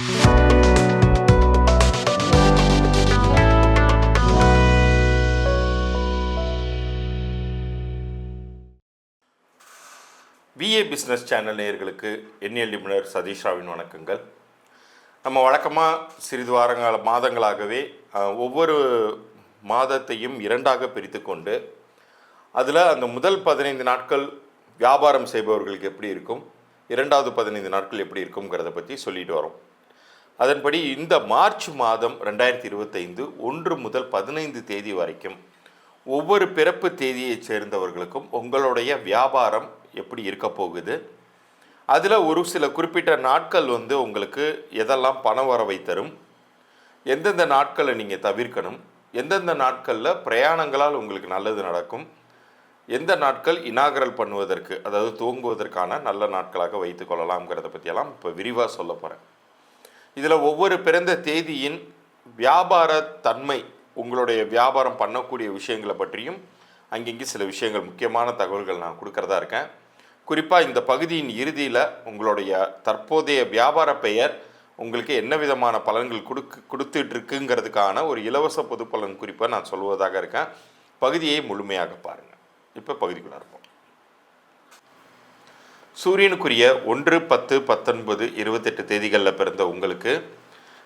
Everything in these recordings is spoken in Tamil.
விஏ பிஸ்னஸ் சேனல் நேயர்களுக்கு எண்ணியல் நிபுணர் சதீஷ் ராவின் வணக்கங்கள். நம்ம வழக்கமாக சிறிது மாதங்களாகவே ஒவ்வொரு மாதத்தையும் இரண்டாக பிரித்து கொண்டு அதில் அந்த முதல் 15 நாட்கள் வியாபாரம் செய்பவர்களுக்கு எப்படி இருக்கும், இரண்டாவது 15 நாட்கள் எப்படி இருக்குங்கிறத பற்றி சொல்லிட்டு வரோம். அதன்படி இந்த மார்ச் மாதம் 2025 1 முதல் 15 தேதி வரைக்கும் ஒவ்வொரு பிறப்பு தேதியை சேர்ந்தவர்களுக்கும் உங்களுடைய வியாபாரம் எப்படி இருக்க போகுது, அதில் ஒரு சில குறிப்பிட்ட நாட்கள் உங்களுக்கு எதெல்லாம் பண வரவை தரும், எந்தெந்த நாட்களை நீங்கள் தவிர்க்கணும், எந்தெந்த நாட்களில் பிரயாணங்களால் உங்களுக்கு நல்லது நடக்கும், எந்த நாட்கள் இனாகரல் பண்ணுவதற்கு அதாவது துவங்குவதற்கான நல்ல நாட்களாக வைத்து கொள்ளலாம்ங்கிறத பற்றியெல்லாம் இப்போ விரிவாக சொல்ல போகிறேன். இதில் ஒவ்வொரு பிறந்த தேதியின் வியாபார தன்மை, உங்களுடைய வியாபாரம் பண்ணக்கூடிய விஷயங்களை பற்றியும் அங்கங்கே சில விஷயங்கள் முக்கியமான தகவல்கள் நான் கொடுக்கறதா இருக்கேன். குறிப்பாக இந்த பகுதியின் இறுதியில் உங்களுடைய தற்போதைய வியாபார பெயர் உங்களுக்கு என்ன விதமான பலன்கள் கொடுத்துட்ருக்குங்கிறதுக்கான ஒரு இலவச பொது பலன் குறிப்பை நான் சொல்வதாக இருக்கேன். பகுதியை முழுமையாக பாருங்கள். இப்போ பகுதிக்குள்ளே இருப்போம். சூரியனுக்குரிய 1, 10, 19, 28 தேதிகளில் பிறந்த உங்களுக்கு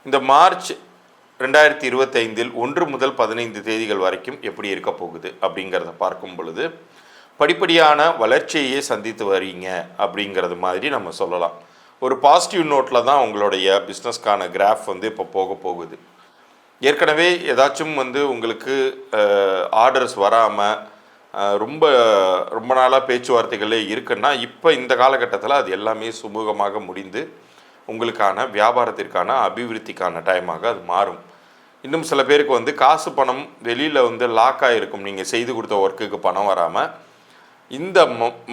இந்த மார்ச் 2025 1 முதல் 15 தேதிகள் வரைக்கும் எப்படி இருக்க போகுது அப்படிங்கிறத பார்க்கும் பொழுது படிப்படியான வளர்ச்சியையே சந்தித்து வரீங்க அப்படிங்கிறது மாதிரி நம்ம சொல்லலாம். ஒரு பாசிட்டிவ் நோட்டில் தான் உங்களுடைய பிஸ்னஸ்க்கான கிராஃப் இப்போ போக போகுது. ஏற்கனவே ஏதாச்சும் உங்களுக்கு ஆர்டர்ஸ் வராமல் ரொம்ப நாளாக பேச்சுவார்த்தைகளே இருக்குன்னா இப்போ இந்த காலகட்டத்தில் அது எல்லாமே சுமூகமாக முடிந்து உங்களுக்கான வியாபாரத்திற்கான அபிவிருத்திக்கான டைமாக அது மாறும். இன்னும் சில பேருக்கு காசு பணம் வெளியில் லாக் ஆகிருக்கும், நீங்கள் செய்து கொடுத்த ஒர்க்குக்கு பணம் வராமல். இந்த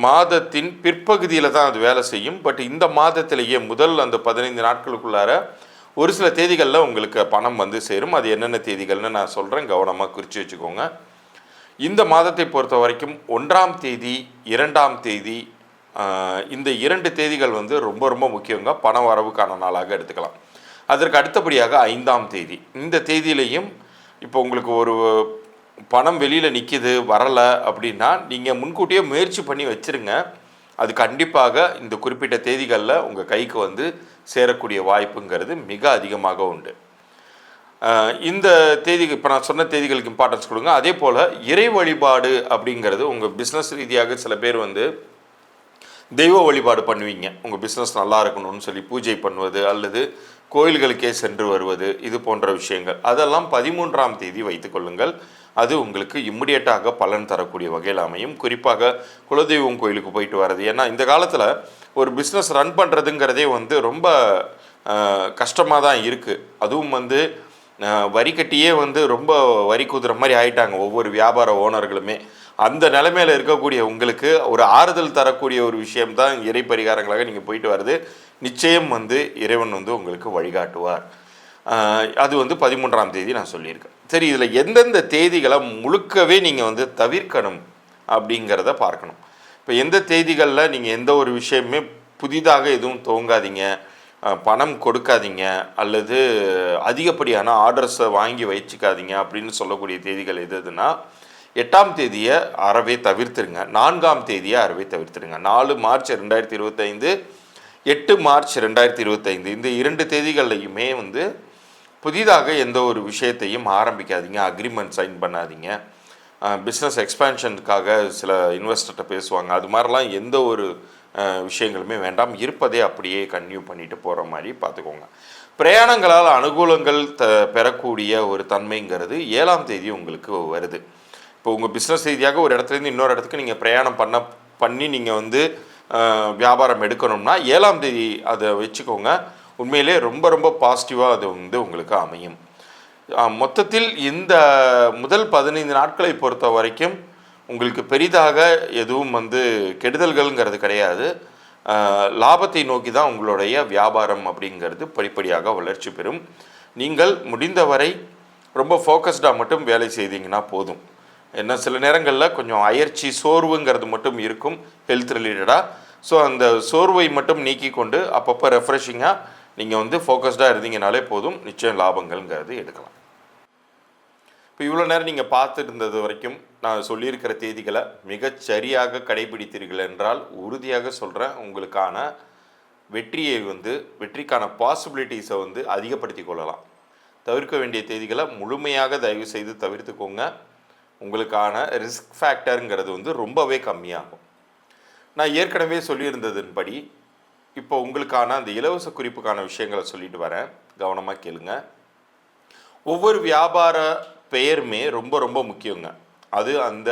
மாதத்தின் பிற்பகுதியில் தான் அது வேலை செய்யும். பட் இந்த மாதத்திலேயே முதல் அந்த 15 நாட்களுக்குள்ளார ஒரு சில தேதிகளில் உங்களுக்கு பணம் சேரும். அது என்னென்ன தேதிகள்னு நான் சொல்கிறேன், கவனமாக குறித்து வச்சுக்கோங்க. இந்த மாதத்தை பொறுத்த வரைக்கும் 1ஆம் தேதி 2ஆம் தேதி இந்த 2 தேதிகள் ரொம்ப ரொம்ப முக்கியங்க. பண வரவுக்கான நாளாக எடுத்துக்கலாம். அதற்கு அடுத்தபடியாக 5ஆம் தேதி, இந்த தேதியிலையும் இப்போ உங்களுக்கு ஒரு பணம் வெளியில் நிற்கிது வரலை அப்படின்னா நீங்கள் முன்கூட்டியே முயற்சி பண்ணி வச்சுருங்க. அது கண்டிப்பாக இந்த குறிப்பிட்ட தேதிகளில் உங்கள் கைக்கு சேரக்கூடிய வாய்ப்புங்கிறது மிக அதிகமாக உண்டு. இந்த தேதிக்கு இப்போ நான் சொன்ன தேதிகளுக்கு இம்பார்ட்டன்ஸ் கொடுங்க. அதே போல் இறை வழிபாடு அப்படிங்கிறது உங்கள் பிஸ்னஸ் ரீதியாக சில பேர் தெய்வ வழிபாடு பண்ணுவீங்க. உங்கள் பிஸ்னஸ் நல்லா இருக்கணும்னு சொல்லி பூஜை பண்ணுவது அல்லது கோயில்களுக்கே சென்று வருவது, இது போன்ற விஷயங்கள் அதெல்லாம் 13ஆம் தேதி வைத்துக்கொள்ளுங்கள். அது உங்களுக்கு இம்மிடியட்டாக பலன் தரக்கூடிய வகையில் அமையும். குறிப்பாக குலதெய்வம் கோயிலுக்கு போயிட்டு வர்றது. ஏன்னா இந்த காலத்தில் ஒரு பிஸ்னஸ் ரன் பண்ணுறதுங்கிறதே ரொம்ப கஷ்டமாக தான் இருக்குது. அதுவும் வரி கட்டியே ரொம்ப வரி குதிரை மாதிரி ஆயிட்டாங்க ஒவ்வொரு வியாபார ஓனர்களுமே. அந்த நிலைமையில் இருக்கக்கூடிய உங்களுக்கு ஒரு ஆறுதல் தரக்கூடிய ஒரு விஷயம்தான் இறை பரிகாரங்களாக நீங்கள் போயிட்டு வர்றது. நிச்சயம் இறைவன் உங்களுக்கு வழிகாட்டுவார். அது 13ஆம் தேதி நான் சொல்லியிருக்கேன். சரி, இதில் எந்தெந்த தேதிகளை முழுக்கவே நீங்கள் தவிர்க்கணும் அப்படிங்கிறத பார்க்கணும். இப்போ எந்த தேதிகளில் நீங்கள் எந்த ஒரு விஷயமே புதிதாக எதுவும் துவங்காதீங்க, பணம் கொடுக்காதீங்க அல்லது அதிகப்படியான ஆர்டர்ஸை வாங்கி வச்சுக்காதீங்க அப்படின்னு சொல்லக்கூடிய தேதிகள் எதுனா 8ஆம் தேதியை அறவே தவிர்த்துருங்க, 4ஆம் தேதியை அறவே தவிர்த்துருங்க. 4 மார்ச் 2025, 8 மார்ச் 2025 இந்த 2 தேதிகள்லையுமே புதிதாக எந்த ஒரு விஷயத்தையும் ஆரம்பிக்காதீங்க, அக்ரிமெண்ட் சைன் பண்ணாதீங்க. பிஸ்னஸ் எக்ஸ்பேன்ஷனுக்காக சில இன்வெஸ்டர்கிட்ட பேசுவாங்க, அது மாதிரிலாம் எந்த ஒரு விஷயங்களுமே வேண்டாம். இருப்பதே அப்படியே கன்டினியூ பண்ணிட்டு போகிற மாதிரி பார்த்துக்கோங்க. பிரயாணங்களால் அனுகூலங்கள் பெறக்கூடிய ஒரு தன்மைங்கிறது 7ஆம் தேதி உங்களுக்கு வருது. இப்போ உங்கள் பிஸ்னஸ் ரீதியாக ஒரு இடத்துலேருந்து இன்னொரு இடத்துக்கு நீங்கள் பிரயாணம் பண்ணி நீங்கள் வியாபாரம் எடுக்கணும்னா 7ஆம் தேதி அதை வச்சுக்கோங்க. உண்மையிலே ரொம்ப ரொம்ப பாசிட்டிவாக அது உங்களுக்கு அமையும். மொத்தத்தில் இந்த முதல் 15 நாட்களை பொறுத்த வரைக்கும் உங்களுக்கு பெரிதாக எதுவும் கெடுதல்கள்ங்கிறது கிடையாது. லாபத்தை நோக்கி தான் உங்களுடைய வியாபாரம் அப்படிங்கிறது படிப்படியாக வளர்ச்சி பெறும். நீங்கள் முடிந்தவரை ரொம்ப ஃபோக்கஸ்டாக மட்டும் வேலை செய்தீங்கன்னா போதும். ஏன்னா சில நேரங்களில் கொஞ்சம் அயற்சி சோர்வுங்கிறது மட்டும் இருக்கும் ஹெல்த் ரிலேட்டடாக. ஸோ அந்த சோர்வை மட்டும் நீக்கி கொண்டு அப்பப்போ ரெஃப்ரெஷிங்காக நீங்கள் வந்து ஃபோக்கஸ்டாக இருந்தீங்கனாலே போதும், நிச்சயம் லாபங்கள்ங்கிறது எடுக்கலாம். இப்போ இவ்வளோ நேரம் நீங்கள் பார்த்துருந்தது வரைக்கும் நான் சொல்லியிருக்கிற தேதிகளை மிகச்சரியாக கடைபிடித்தீர்கள் என்றால் உறுதியாக சொல்கிறேன், உங்களுக்கான வெற்றியை வந்து வெற்றிக்கான பாசிபிலிட்டிஸை வந்து அதிகப்படுத்தி கொள்ளலாம். தவிர்க்க வேண்டிய தேதிகளை முழுமையாக தயவு செய்து தவிர்த்துக்கோங்க. உங்களுக்கான ரிஸ்க் ஃபேக்டருங்கிறது வந்து ரொம்பவே கம்மியாகும். நான் ஏற்கனவே சொல்லியிருந்ததன்படி இப்போ உங்களுக்கான அந்த இலவச குறிப்புக்கான விஷயங்களை சொல்லிட்டு வரேன், கவனமாக கேளுங்க. ஒவ்வொரு வியாபார பெயருமே ரொம்ப ரொம்ப முக்கியங்க. அது அந்த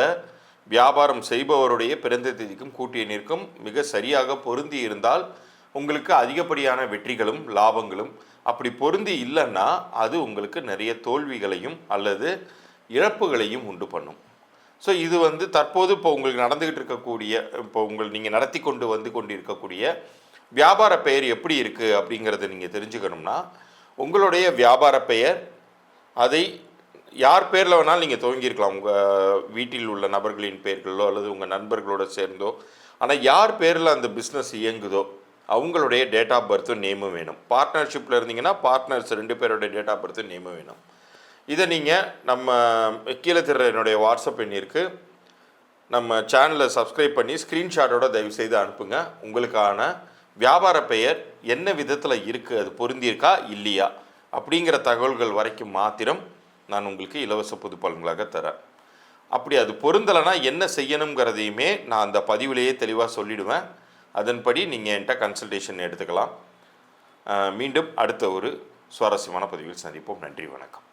வியாபாரம் செய்பவருடைய பிறந்த தேதிக்கும் கூட்டிய நிற்கும் மிக சரியாக பொருந்தி இருந்தால் உங்களுக்கு அதிகப்படியான வெற்றிகளும் லாபங்களும், அப்படி பொருந்தி இல்லைன்னா அது உங்களுக்கு நிறைய தோல்விகளையும் அல்லது இழப்புகளையும் உண்டு பண்ணும். ஸோ இது வந்து தற்போது இப்போ உங்களுக்கு நடந்துக்கிட்டு இருக்கக்கூடிய, இப்போ நீங்கள் நடத்தி கொண்டு இருக்கக்கூடிய வியாபார பெயர் எப்படி இருக்குது அப்படிங்கிறத நீங்கள் தெரிஞ்சுக்கணும்னா, உங்களுடைய வியாபார பெயர் அதை யார் பேரில் வேணாலும் நீங்கள் துவங்கியிருக்கலாம், உங்கள் வீட்டில் உள்ள நபர்களின் பெயர்களோ அல்லது உங்கள் நண்பர்களோட சேர்ந்தோ. ஆனால் யார் பேரில் அந்த பிஸ்னஸ் இயங்குதோ அவங்களுடைய டேட் ஆஃப் பர்த்தும் நேமும் வேணும். பார்ட்னர்ஷிப்பில் இருந்தீங்கன்னா பார்ட்னர்ஸ் 2 பேருடைய டேட் ஆஃப் பர்த்தும் நேமும் வேணும். இதை நீங்கள் நம்ம கீழே தர என்னுடைய வாட்ஸ்அப் எண்ணிற்கு நம்ம சேனலை சப்ஸ்கிரைப் பண்ணி ஸ்க்ரீன்ஷாட்டோட தயவுசெய்து அனுப்புங்க. உங்களுக்கான வியாபார பெயர் என்ன விதத்தில் இருக்குது, அது பொருந்தியிருக்கா இல்லையா அப்படிங்கிற தகவல்கள் வரைக்கும் மாத்திரம் நான் உங்களுக்கு இலவச பொது பலன்களாக தரேன். அப்படி அது பொருந்தலைன்னா என்ன செய்யணுங்கிறதையுமே நான் அந்த பதிவிலேயே தெளிவாக சொல்லிவிடுவேன். அதன்படி நீங்கள் என்கிட்ட கன்சல்டேஷன் எடுத்துக்கலாம். மீண்டும் அடுத்த ஒரு சுவாரஸ்யமான பதிவில் சந்திப்போம். நன்றி, வணக்கம்.